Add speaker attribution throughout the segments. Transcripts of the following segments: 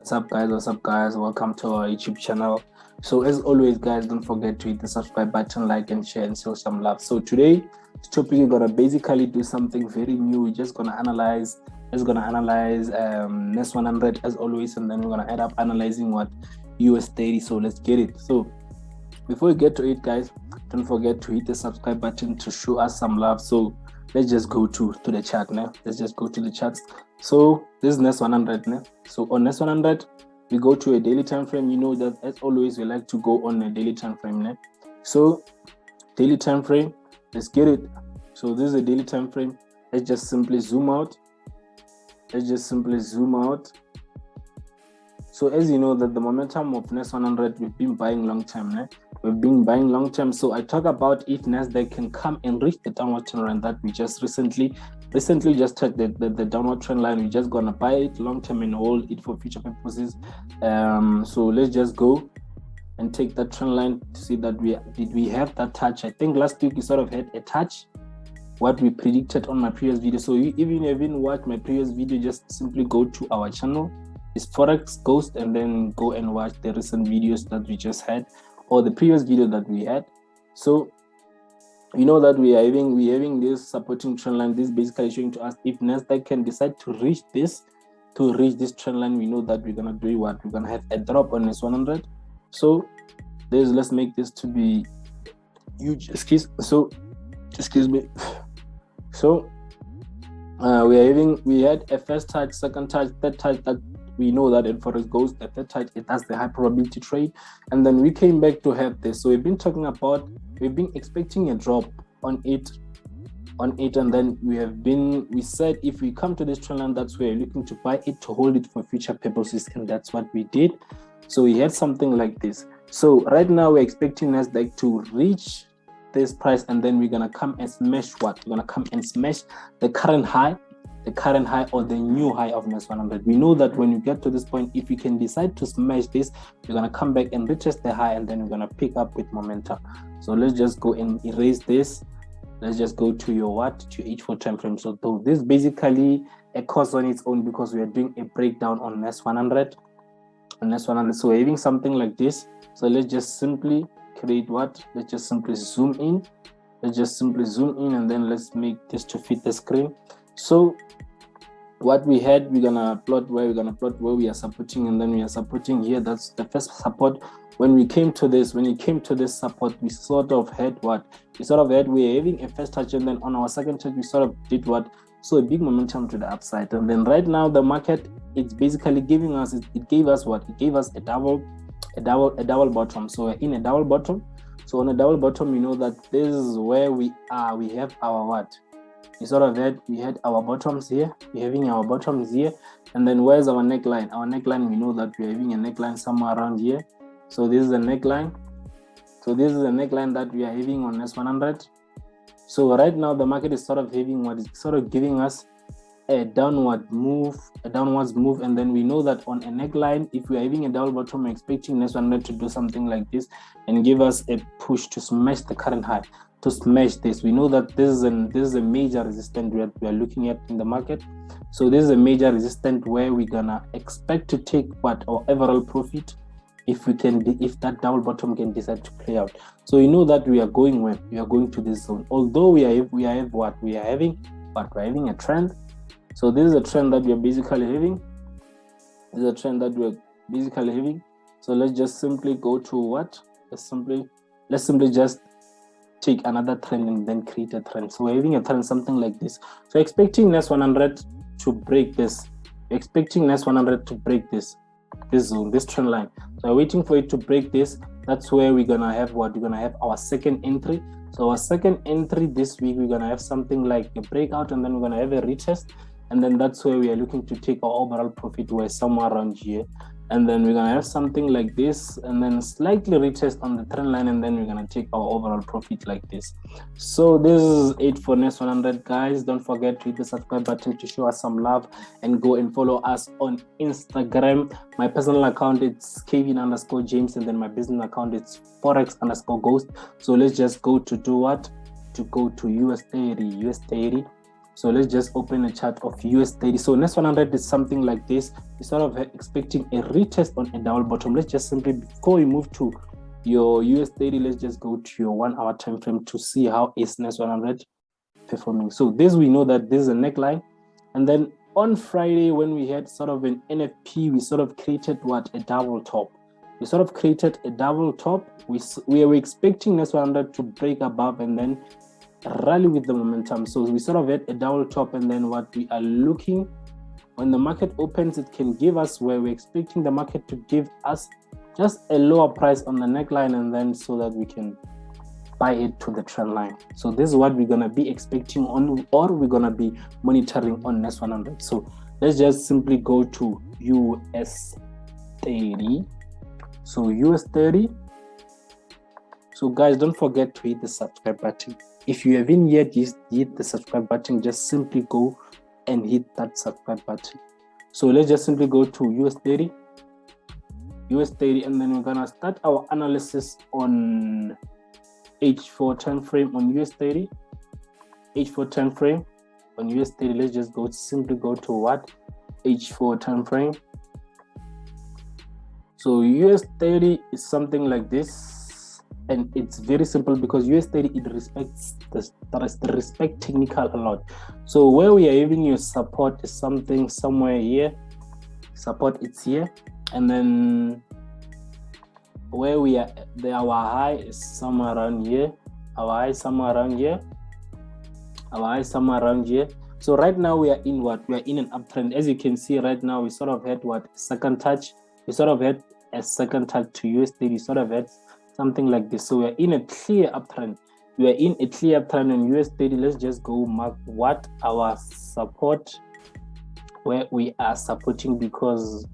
Speaker 1: What's up guys, welcome to our YouTube channel. So as always guys, don't forget to hit the subscribe button, like and share and show some love. So today topic, we're gonna basically do something very new. We're just gonna analyze NAS100 as always, and then we're gonna end up analyzing what US30. So let's get it. So before we get to it guys, don't forget to hit the subscribe button to show us some love. So let's just go to the chart now. Let's just go to the charts. So this is NAS100 now. So on NAS100 we go to a daily time frame. You know that as always we like to go on a daily time frame now. So daily time frame, let's get it. So this is a daily time frame. Let's just simply zoom out. So as you know that the momentum of NAS100, we've been buying long term. So I talk about if Nasdaq can come and reach the downward trend line that we just recently just touched the downward trend line. We're just gonna buy it long term and hold it for future purposes. So let's just go and take that trend line to see that we have that touch. I think last week we sort of had a touch, what we predicted on my previous video. So you even watch my previous video, just simply go to our channel, it's Forex Ghost, and then go and watch the recent videos that we just had, or the previous video that we had. So you know that we're having this supporting trend line. This is basically showing to us if Nasdaq can decide to reach this trend line, we know that we're gonna do what? We're gonna have a drop on NAS100. So let's make this to be huge. Excuse me. So we had a first touch, second touch, third touch. That we know that in Forex goes the third touch, it has the high probability trade, and then we came back to have this. So we've been expecting a drop on it, and then we said if we come to this trend line, that's where we're looking to buy it, to hold it for future purposes, and that's what we did. So we had something like this. So right now we're expecting Nasdaq to reach this price, and then we're gonna come and smash what? We're gonna come and smash the current high or the new high of NAS100. We know that when you get to this point, if you can decide to smash this, you're gonna come back and retest the high, and then you're gonna pick up with momentum. So let's just go and erase this. Let's just go to your H4 time frame. So this is basically a course on its own, because we are doing a breakdown on NAS100. So we're having something like this. So let's just simply create what? Let's just simply zoom in. And then let's make this to fit the screen. So what we had, we're gonna plot where we are supporting, and then we are supporting here. That's the first support. When it came to this support, we sort of had we're having a first touch, and then on our second touch we sort of did what? So a big momentum to the upside. And then right now the market, it's basically giving us, it gave us what? It gave us a double bottom. So we're in a double bottom. So on a double bottom, you know that this is where we are. We have our what? We had our bottoms here. We're having our bottoms here. And then where's our neckline? Our neckline, we know that we're having a neckline somewhere around here. So this is a neckline. That we are having on NAS100. So right now the market is sort of having what is sort of giving us a downwards move, and then we know that on a neckline, if we are having a double bottom, we're expecting NAS100 to do something like this and give us a push to smash the current high, to smash this. We know that this is a major resistance we are looking at in the market. So this is a major resistance where we're gonna expect to take what? Our overall profit, if that double bottom can decide to play out. So you know that we are going where? We are going to this zone. Although we're having a trend. So this is a trend that we are basically having. So let's just simply go to what? Let's simply just take another trend and then create a trend. So we're having a trend something like this. So expecting NAS100 to break this. This zone, this trend line. So we're waiting for it to break this. That's where we're gonna have what? We're gonna have our second entry. So our second entry this week, we're gonna have something like a breakout, and then we're gonna have a retest. And then that's where we are looking to take our overall profit, where somewhere around here. And then we're gonna have something like this, and then slightly retest on the trend line, and then we're gonna take our overall profit like this. So this is it for NAS100 guys. Don't forget to hit the subscribe button to show us some love, and go and follow us on Instagram. My personal account, it's Kevin_James, and then my business account, it's Forex_Ghost. So let's just go to do what? To go to US30. So let's just open a chart of US30. So NAS100 is something like this. You're sort of expecting a retest on a double bottom. Let's just simply, before we move to your US30, let's just go to your 1 hour time frame to see how is NAS100 performing. So this, we know that this is a neckline. And then on Friday, when we had sort of an NFP, we sort of created what? A double top. We sort of created a double top. We were expecting NAS100 to break above and then rally with the momentum. So we sort of had a double top, and then what we are looking, when the market opens, it can give us where we're expecting the market to give us just a lower price on the neckline, and then so that we can buy it to the trend line. So this is what we're going to be expecting on, or we're going to be monitoring on NAS100. So let's just simply go to US30. So US30. So guys, don't forget to hit the subscribe button. If you haven't yet hit the subscribe button, just simply go and hit that subscribe button. So let's just simply go to US30, and then we're gonna start our analysis on H4 time frame on US30. H4 time frame on US30. Let's just simply go to what? H4 time frame. So US30 is something like this. And it's very simple because US30, it respects respect technical a lot. So where we are having your support is something somewhere here. Support, it's here, and then where we are, our high is somewhere around here. Our high somewhere around here. Our high somewhere around here. So right now we are in what? We are in an uptrend. As you can see right now, we sort of had what? Second touch. We sort of had a second touch to US30. Sort of had something like this. So we're in a clear uptrend. We are in a clear uptrend on US30. Let's just go mark what our support, where we are supporting, because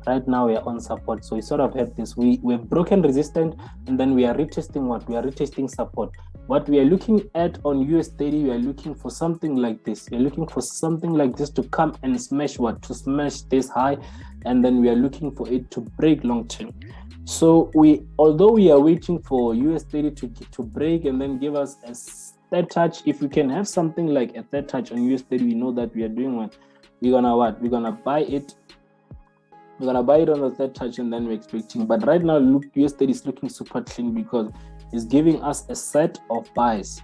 Speaker 1: right now we are on support. So we sort of had this. We've broken resistance, and then we are retesting what? We are retesting support. What we are looking at on US30, we are looking for something like this. We're looking for something like this to come and smash what? To smash this high, and then we are looking for it to break long term. So although we are waiting for US30 to break and then give us a third touch, if we can have something like a third touch on US30, we know that we are doing what? We're gonna buy it. We're gonna buy it on the third touch, and then we're expecting. But right now, look, US30 is looking super clean because it's giving us a set of buys.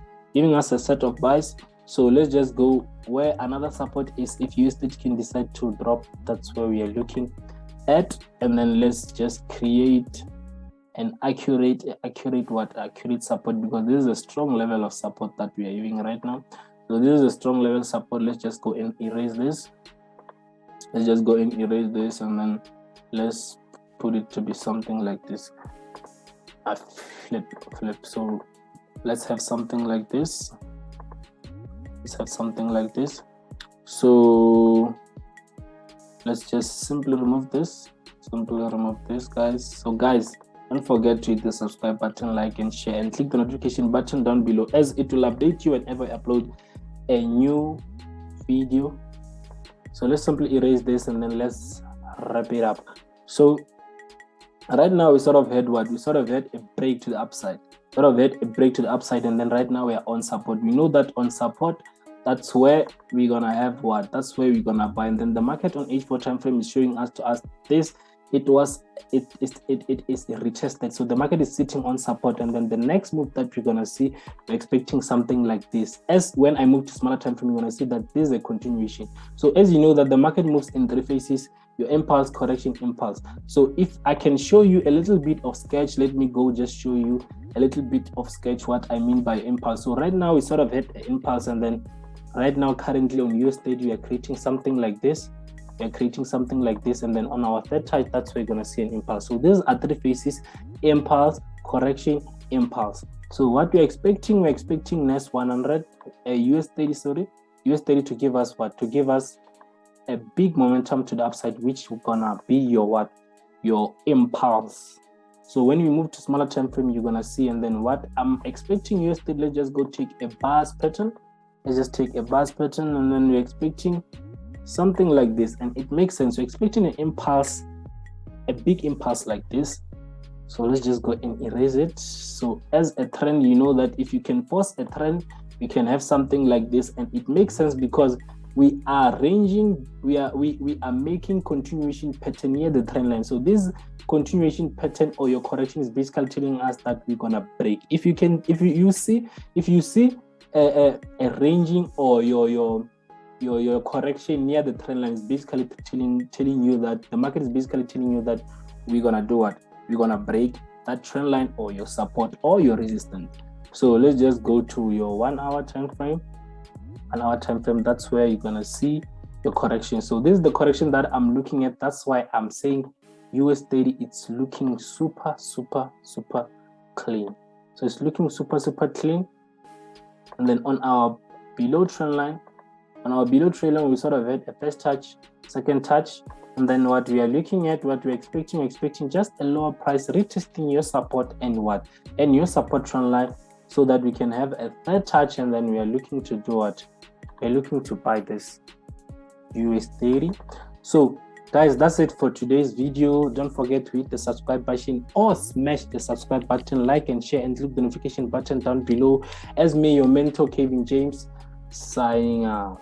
Speaker 1: So let's just go where another support is. If US30 can decide to drop, that's where we are looking at, and then let's just create an accurate support, because this is a strong level of support that we are having right now. So this is a strong level support. Let's just go and erase this. And then let's put it to be something like this. Flip. So let's have something like this. So let's just simply remove this. Guys. So guys, don't forget to hit the subscribe button, like and share, and click the notification button down below, as it will update you whenever I upload a new video. So let's simply erase this, and then let's wrap it up. So right now we sort of had what? We sort of had a break to the upside. And then right now we are on support. We know that on support, that's where we're gonna have what? That's where we're gonna buy. And then the market on H4 time frame is showing us this. It is retested. So the market is sitting on support, and then the next move that we're gonna see, we're expecting something like this. As when I move to smaller time frame, you're gonna see that this is a continuation. So as you know that the market moves in 3 phases: your impulse, correction, impulse. So if I can show you a little bit of sketch, let me go just show you a little bit of sketch what I mean by impulse. So right now we sort of hit an impulse, and then right now currently on US30 we are creating something like this. And then on our third touch, that's where you're gonna see an impulse. So these are 3 phases: impulse, correction, impulse. So what we're expecting NAS100, US30 to give us what? To give us a big momentum to the upside, which is gonna be your what? Your impulse. So when we move to smaller time frame, you're gonna see, and then what I'm expecting US30, let's just go take a bars pattern. And then we're expecting something like this, and it makes sense. We're expecting an impulse, a big impulse like this. So let's just go and erase it. So as a trend, you know that if you can force a trend, we can have something like this, and it makes sense because we are ranging, we are making continuation pattern near the trend line. So this continuation pattern or your correction is basically telling us that we're gonna break. If you see a ranging or your correction near the trend line is basically telling you that the market is basically telling you that we're gonna do what? We're gonna break that trend line or your support or your resistance. So let's just go to your 1 hour time frame. 1 hour time frame, that's where you're gonna see your correction. So this is the correction that I'm looking at. That's why I'm saying US30, it's looking super clean. So it's looking super clean. And then on our below trend line, we sort of had a first touch, second touch, and then what we are looking at, what we're expecting just a lower price retesting your support and your support trend line, so that we can have a third touch, and then we are looking to do what? We're looking to buy this US30. So guys, that's it for today's video. Don't forget to hit the subscribe button or smash the subscribe button, like and share, and click the notification button down below. As me, your mentor Kevin James, signing out.